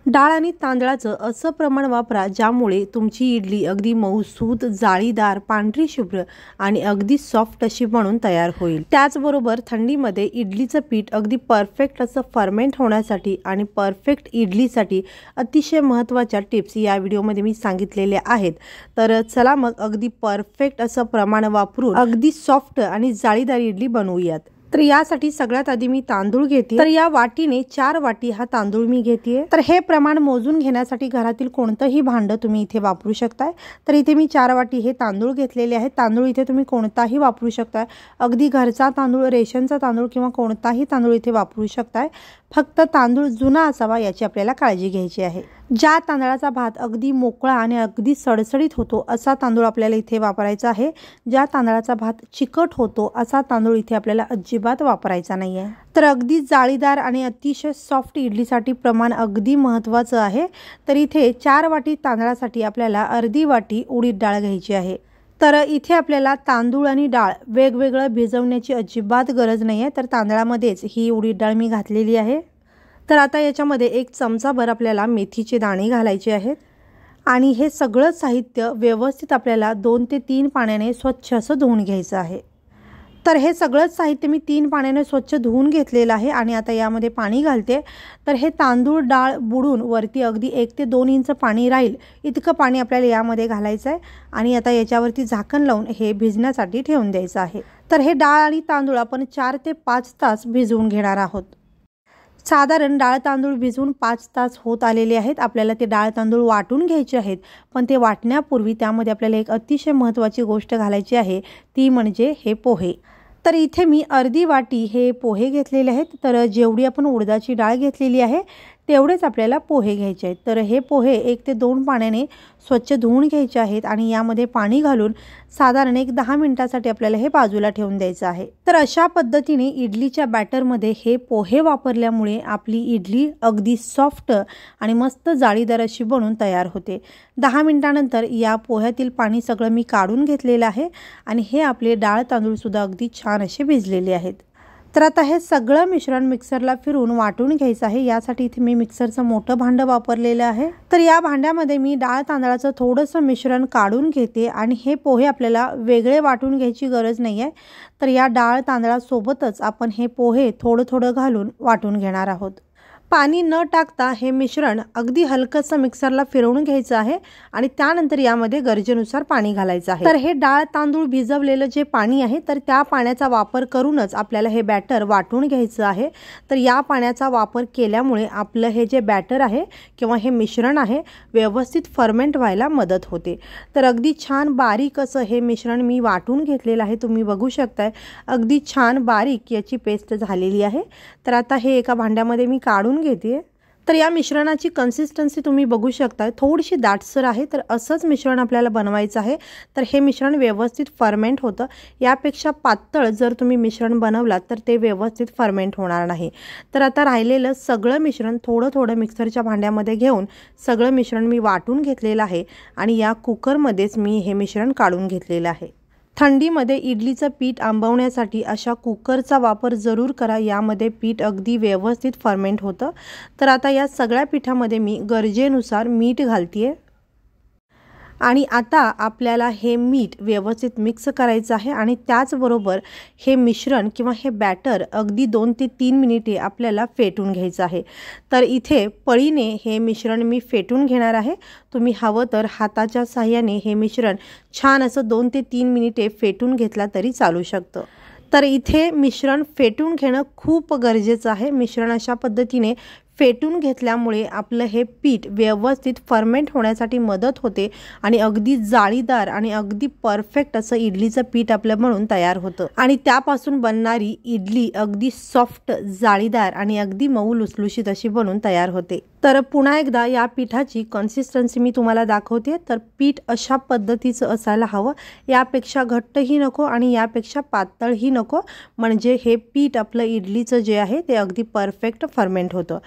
डाळ आणि तांदळाचं असं प्रमाण वापरा ज्यामुळे तुमची इडली अगदी मऊसूत, जाळीदार, पांढरी शुभ्र आणि अगदी सॉफ्ट अशी बनून तयार होईल। त्याचबरोबर थंडीमध्ये इडलीचं पीठ अगदी परफेक्ट असं फर्मेंट होण्यासाठी आणि परफेक्ट इडलीसाठी अतिशय महत्त्वाच्या टिप्स या व्हिडिओमध्ये मी सांगितलेल्या आहेत। तर चला मग अगदी परफेक्ट असं प्रमाण वापरून अगदी सॉफ्ट आणि जाळीदार इडली बनवूयात। तर यासाठी सगळ्यात आधी मी तांदूळ घेते। तर या वाटीने 4 वाटी हा तांदूळ मी घेते। तर हे प्रमाण मोजून घेण्यासाठी घरातील कोणतंही भांड तुम्ही इथे वापरू शकताय। तर इथे मी 4 वाटी हे तांदूळ घेतलेले आहेत। तांदूळ इथे तुम्ही कोणताही वापरू शकताय, अगदी घरचा तांदूळ, रेशनचा तांदूळ किंवा कोणताही तांदूळ इथे वापरू शकताय। फक्त तांदूळ जुना असावा याची आपल्याला काळजी घ्यायची आहे। ज्या तांदळाचा भात अगदी मोकळा आणि अगदी सडसडीत होतो असा तांदूळ आपल्याला इथे वापरायचा आहे। ज्या तांदळाचा भात चिकट होतो असा तांदूळ इथे आपल्याला अजिबात वापरायचा नाहीये। तर अगदी जाळीदार आणि अतिशय सॉफ्ट इडलीसाठी प्रमाण अगदी महत्त्वाचं आहे। तर इथे 4 वाटी तांदळासाठी आपल्याला अर्धी वाटी उडीद डाळ घ्यायची आहे। तर इथे आपल्याला तांदूळ आणि डाळ वेगवेगळं भिजवण्याची अजिबात गरज नाही आहे। तर तांदळामध्येच ही उडीद डाळ मी घातलेली आहे। तर आता याच्यामध्ये 1 चमचाभर आपल्याला मेथीचे दाणे घालायचे आहेत आणि हे सगळं साहित्य व्यवस्थित आपल्याला 2 ते 3 पाण्याने स्वच्छ असं धुवून घ्यायचं आहे। तर हे सगळंच साहित्य मी 3 पाण्याने स्वच्छ धुवून घेतलेलं आहे आणि आता यामध्ये पाणी घालते। तर हे तांदूळ डाळ बुडून वरती अगदी 1 ते 2 इंच पाणी राहील इतकं पाणी आपल्याला यामध्ये घालायचं आहे आणि आता याच्यावरती झाकण लावून हे भिजण्यासाठी ठेवून द्यायचं आहे। तर हे डाळ आणि तांदूळ आपण 4 ते 5 तास भिजवून घेणार आहोत। साधारण डाळ तांदूळ भिजवून 5 तास होत आलेले आहेत। आपल्याला ते डाळ तांदूळ वाटून घ्यायचे आहेत, पण ते वाटण्यापूर्वी त्यामध्ये आपल्याला एक अतिशय महत्त्वाची गोष्ट घालायची आहे, ती म्हणजे हे पोहे। तर इथे मी अर्धी वाटी हे पोहे घेतलेले आहेत। तर जेवढी आपण उडदाची डाळ घेतलेली आहे तेवढेच आपल्याला पोहे घ्यायचे आहेत। तर हे पोहे 1 ते 2 पाण्याने स्वच्छ धुवून घ्यायचे आहेत आणि यामध्ये पाणी घालून साधारण 10 मिनिटासाठी आपल्याला हे बाजूला ठेवून द्यायचं आहे। तर अशा पद्धतीने इडलीच्या बॅटरमध्ये हे पोहे वापरल्यामुळे आपली इडली अगदी सॉफ्ट आणि मस्त जाळीदार अशी बनून तयार होते। 10 मिनिटानंतर या पोह्यातील पाणी सगळं मी काढून घेतलेलं आहे आणि हे आपले डाळ तांदूळ सुद्धा अगदी छान असे भिजलेले आहेत। तर आता हे सगळं मिश्रण मिक्सरला फिरून वाटून घ्यायचं आहे। यासाठी इथे मी मिक्सरचं मोठं भांडं वापरलेलं आहे। तर या भांड्यामध्ये मी डाळ तांदळाचं थोडंसं मिश्रण काढून घेते आणि हे पोहे आपल्याला वेगळे वाटून घ्यायची गरज नाही आहे। तर या डाळ तांदळासोबतच आपण हे पोहे थोडं थोडं घालून वाटून घेणार आहोत। पाणी न टाकता हे मिश्रण अगदी हलकंसं मिक्सरला फिरवून घ्यायचं आहे आणि त्यानंतर यामध्ये गरजेनुसार पाणी घालायचं आहे। तर हे डाळ तांदूळ भिजवलेलं जे पाणी आहे तर त्या पाण्याचा वापर करूनच आपल्याला हे बॅटर वाटून घ्यायचं आहे। तर या पाण्याचा वापर केल्यामुळे आपलं हे जे बॅटर आहे किंवा हे मिश्रण आहे व्यवस्थित फर्मेंट व्हायला मदत होते। तर अगदी छान बारीक असं हे मिश्रण मी वाटून घेतलेलं आहे। तुम्ही बघू शकताय अगदी छान बारीक याची पेस्ट झालेली आहे। तर आता हे एका भांड्यामध्ये मी काढून घेते। तर या मिश्रणाची कन्सिस्टन्सी तुम्ही बघू शकता, थोडीशी दाटसर आहे। तर असंच मिश्रण आपल्याला बनवायचं आहे। तर हे मिश्रण व्यवस्थित फर्मेंट होतं। यापेक्षा पातळ जर तुम्ही मिश्रण बनवलात तर ते व्यवस्थित फर्मेंट होणार नाही। तर आता राहिलेलं सगळं मिश्रण थोडं थोडं मिक्सरच्या भांड्यामध्ये घेऊन सगळं मिश्रण मी वाटून घेतलेलं आहे आणि या कुकरमध्येच मी हे मिश्रण काढून घेतलेलं आहे। थंडीमध्ये इडलीचं पीठ आंबवण्यासाठी अशा कुकरचा वापर जरूर करा। यामध्ये पीठ अगदी व्यवस्थित फर्मेंट होतं। तर आता या सगळ्या पिठामध्ये मी गरजेनुसार मीठ घालते आणि आता आपल्याला हे मीठ व्यवस्थित मिक्स करायचं आहे आणि त्याचबरोबर हे मिश्रण किंवा हे बॅटर अगदी 2 ते 3 मिनिटे आपल्याला फेटून घ्यायचं आहे। तर इथे पळीने हे मिश्रण मी फेटून घेणार आहे। तुम्ही हवं तर हाताच्या साहाय्याने हे मिश्रण छान असं 2 ते 3 मिनिटे फेटून घेतला तरी चालू शकतं। तर इथे मिश्रण फेटून घेणं खूप गरजेचं आहे। मिश्रण अशा पद्धतीने फेटून घेतल्यामुळे आपलं हे पीठ व्यवस्थित फर्मेंट होण्यासाठी मदत होते आणि अगदी जाळीदार आणि अगदी परफेक्ट असं इडलीचं पीठ आपलं बनून तयार होतं आणि त्यापासून बनणारी इडली अगदी सॉफ्ट, जाळीदार आणि अगदी मऊ लुसलुशीत अशी बनून तयार होते। तर पुन्हा एकदा या पिठाची कन्सिस्टन्सी मी तुम्हाला दाखवते। तर पीठ अशा पद्धतीचं असायला हवं, यापेक्षा घट्टही नको आणि यापेक्षा पातळही नको, म्हणजे हे पीठ आपलं इडलीचं जे आहे ते अगदी परफेक्ट फर्मेंट होतं।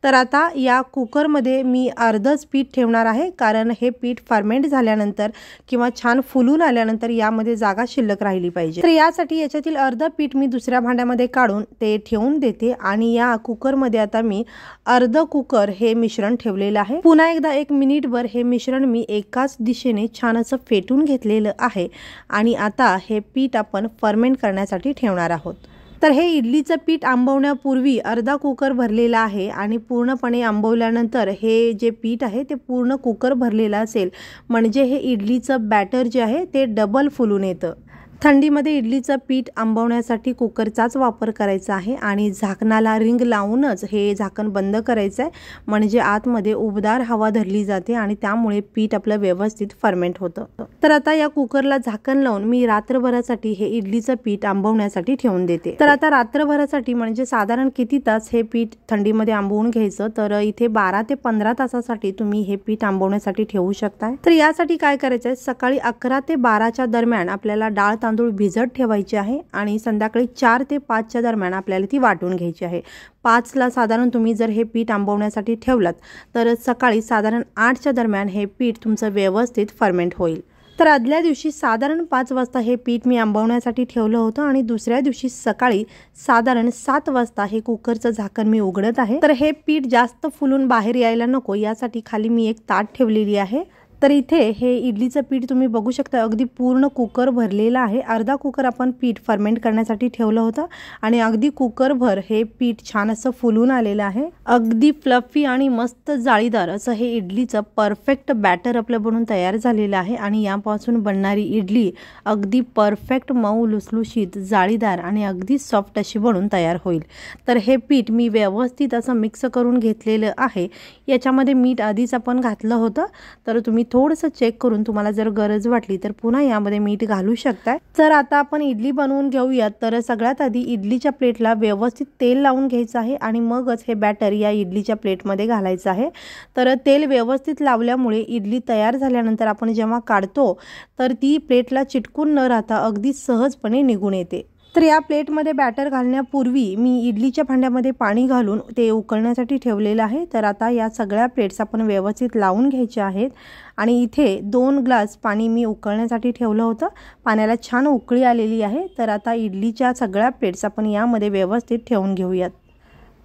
तर आता या कुकरमध्ये मी अर्धच पीठ ठेवणार आहे, कारण हे पीठ फर्मेंट झाल्यानंतर किंवा छान फुलून आल्यानंतर यामध्ये जागा शिल्लक राहिली पाहिजे। तर यासाठी याच्यातील अर्ध पीठ मी दुसऱ्या भांड्यामध्ये काढून ते ठेवून देते आणि या कुकरमध्ये आता मी अर्ध कुकर हे मिश्रण ठेवलेलं आहे। पुन्हा एकदा 1 मिनिटभर हे मिश्रण मी एकाच दिशेने छान असं फेटून घेतलेलं आहे आणि आता हे पीठ आपण फर्मेंट करण्यासाठी ठेवणार आहोत। तर हे इडलीचं पीठ आंबवण्यापूर्वी अर्धा कुकर भरलेला आहे आणि पूर्णपणे आंबवल्यानंतर हे जे पीठ आहे ते पूर्ण कुकर भरलेलं असेल, म्हणजे हे इडलीचं बॅटर जे आहे ते डबल फुलून येतं। थंडीमध्ये इडलीचं पीठ आंबवण्यासाठी कुकरचाच वापर करायचा आहे आणि झाकणाला रिंग लावूनच हे झाकण बंद करायचं आहे, म्हणजे आतमध्ये उबदार हवा धरली जाते आणि त्यामुळे पीठ आपलं व्यवस्थित फर्मेंट होतं। तर आता या कुकरला झाकण लावून मी रात्रभरासाठी हे इडलीचं पीठ आंबवण्यासाठी ठेवून देते। तर आता रात्रभरासाठी म्हणजे साधारण किती तास हे पीठ थंडीमध्ये आंबवून घ्यायचं, तर इथे 12 ते 15 तासासाठी तुम्ही हे पीठ आंबवण्यासाठी ठेवू शकता। तर यासाठी काय करायचं आहे, सकाळी 11 ते 12च्या दरम्यान आपल्याला डाळ तांदूळ भिजत ठेवायचे आहे आणि संध्याकाळी 4 ते 5च्या दरम्यान आपल्याला ती वाटून घ्यायची आहे। 5ला साधारण तुम्ही जर हे पीठ आंबवण्यासाठी ठेवलात तर सकाळी साधारण 8च्या दरम्यान हे पीठ तुमचं व्यवस्थित फर्मेंट होईल। तर आदल्या दिवशी साधारण 5 वाजता हे पीठ मी आंबवण्यासाठी ठेवलं होतं आणि दुसऱ्या दिवशी सकाळी साधारण 7 वाजता हे कुकरचं झाकण मी उघडत आहे। तर हे पीठ जास्त फुलून बाहेर यायला नको यासाठी खाली मी एक ताट ठेवलेली आहे। तर इथे हे इडलीचं पीठ तुम्ही बघू शकता, अगदी पूर्ण कुकर भरलेला आहे। अर्धा कुकर आपण पीठ फर्मेंट करण्यासाठी ठेवलं होतं आणि अगदी कुकरभर हे पीठ छान असं फुलून आलेलं आहे। अगदी फ्लफी आणि मस्त जाळीदार असं हे इडलीचं परफेक्ट बॅटर आपलं बनून तयार झालेलं आहे आणि यापासून बनणारी इडली अगदी परफेक्ट मऊ लुसलुशीत जाळीदार आणि अगदी सॉफ्ट अशी बनून तयार होईल। तर हे पीठ मी व्यवस्थित असं मिक्स करून घेतलेलं आहे। याच्यामध्ये मीठ आधीच आपण घातलं होतं, तर तुम्ही थोडंसं चेक करून तुम्हाला जर गरज वाटली तर पुन्हा यामध्ये मीठ घालू शकता। तर आता आपण इडली बनवून घेऊयात। तर सगळ्यात आधी इडलीच्या प्लेटला व्यवस्थित तेल लावून घ्यायचं आहे आणि मगच हे बॅटर या इडलीच्या प्लेटमध्ये घालायचं आहे। तर तेल व्यवस्थित लावल्यामुळे इडली तयार झाल्यानंतर आपण जेव्हा काढतो तर ती प्लेटला चिटकून न राहता अगदी सहजपणे निघून येते। तर या प्लेटमध्ये बॅटर घालण्यापूर्वी मी इडलीच्या भांड्यामध्ये पाणी घालून ते उकळण्यासाठी ठेवलेलं आहे। तर आता या सगळ्या प्लेट्स आपण व्यवस्थित लावून घ्यायच्या आहेत आणि इथे 2 ग्लास पाणी मी उकळण्यासाठी ठेवलं होतं। पाण्याला छान उकळी आलेली आहे। तर आता इडलीच्या सगळ्या प्लेट्स आपण यामध्ये व्यवस्थित ठेवून घेऊयात।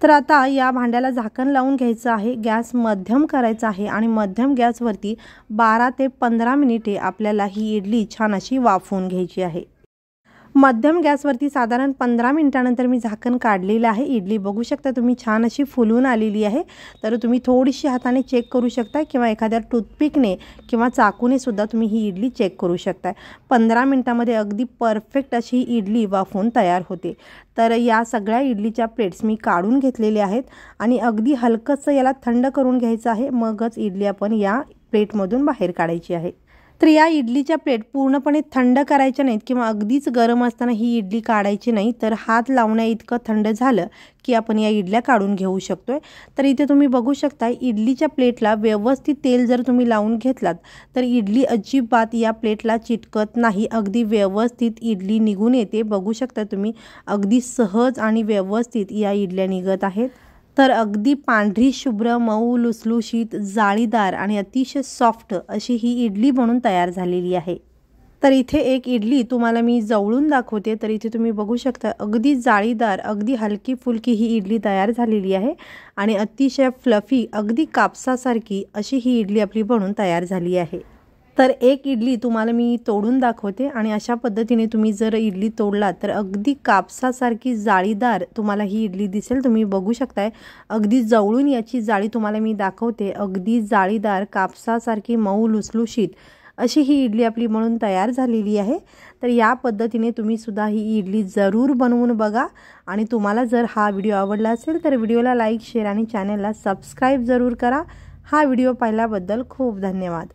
तर आता या भांड्याला झाकण लावून घ्यायचं आहे, गॅस मध्यम करायचा आहे आणि मध्यम गॅसवरती 12 ते 15 मिनिटे आपल्याला ही इडली छान अशी वाफवून घ्यायची आहे। मध्यम गॅसवरती साधारण 15 मिनिटानंतर मी झाकण काढलेलं आहे। इडली बघू शकता तुम्ही छान अशी फुलून आलेली आहे। तर तुम्ही थोडीशी हाताने चेक करू शकता किंवा एखाद्या टूथपिकने किंवा चाकूने सुद्धा तुम्ही ही इडली चेक करू शकता। 15 मिनिटांमध्ये अगदी परफेक्ट अशी इडली वाफवून तयार होते। तर या सगळ्या इडलीच्या प्लेट्स मी काढून घेतलेल्या आहेत आणि अगदी हलकंसं याला थंड करून घ्यायचं आहे, मगच इडली आपण या प्लेटमधून बाहेर काढायची आहे। तर या इडलीच्या प्लेट पूर्णपणे थंड करायच्या नाहीत किंवा अगदीच गरम असताना ही इडली काढायची नाही, तर हात लावण्या इतकं थंड झालं की आपण या इडल्या काढून घेऊ शकतोय। तर इथे तुम्ही बघू शकता इडलीच्या प्लेटला व्यवस्थित तेल जर तुम्ही लावून घेतलात तर इडली अजिबात या प्लेटला चिटकत नाही, अगदी व्यवस्थित इडली निघून येते। बघू शकता तुम्ही अगदी सहज आणि व्यवस्थित या इडल्या निघत आहेत। तर अगदी पांढरी शुभ्र मऊ लुसलुशीत जाळीदार आणि अतिशय सॉफ्ट अशी ही इडली बनून तयार झालेली आहे। तर इथे एक इडली तुम्हाला मी जवळून दाखवते। तर इथे तुम्ही बघू शकता अगदी जाळीदार अगदी हलकी फुलकी ही इडली तयार झालेली आहे आणि अतिशय फ्लफी अगदी कापसासारखी अशी ही इडली आपली बनून तयार झाली आहे। तर एक इडली तुम्हाला मी तोडून दाखवते आणि अशा पद्धतीने तुम्ही जर इडली तोडलात तर अगदी कापसासारखी जाळीदार तुम्हाला ही इडली दिसेल। तुम्ही बघू शकताय अगदी जवळून याची जाळी तुम्हाला मी दाखवते, अगदी जाळीदार कापसासारखी मऊ लुसलुशीत अशी ही इडली आपली म्हणून तयार झालेली आहे। तर या पद्धतीने तुम्ही सुद्धा ही इडली जरूर बनवून बघा आणि तुम्हाला जर हा व्हिडिओ आवडला असेल तर व्हिडिओला लाईक शेअर आणि चॅनलला सबस्क्राईब जरूर करा। हा व्हिडिओ पाहिल्याबद्दल खूप धन्यवाद।